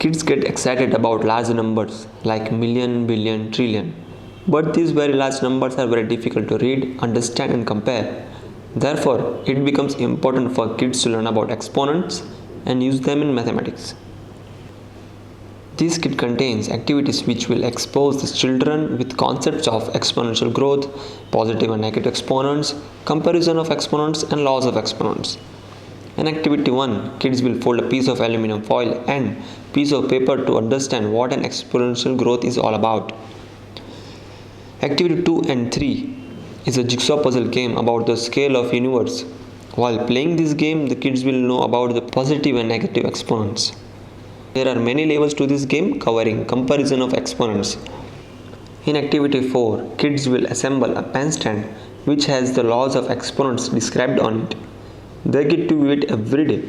Kids get excited about large numbers like million, billion, trillion. But these very large numbers are very difficult to read, understand, and compare. Therefore, it becomes important for kids to learn about exponents and use them in mathematics. This kit contains activities which will expose the children with concepts of exponential growth, positive and negative exponents, comparison of exponents, and laws of exponents. In activity 1, kids will fold a piece of aluminum foil and piece of paper to understand what an exponential growth is all about. Activity 2 and 3 is a jigsaw puzzle game about the scale of universe. While playing this game, the kids will know about the positive and negative exponents. There are many levels to this game covering comparison of exponents. In activity 4, kids will assemble a pen stand which has the laws of exponents described on it. They get to view it every day.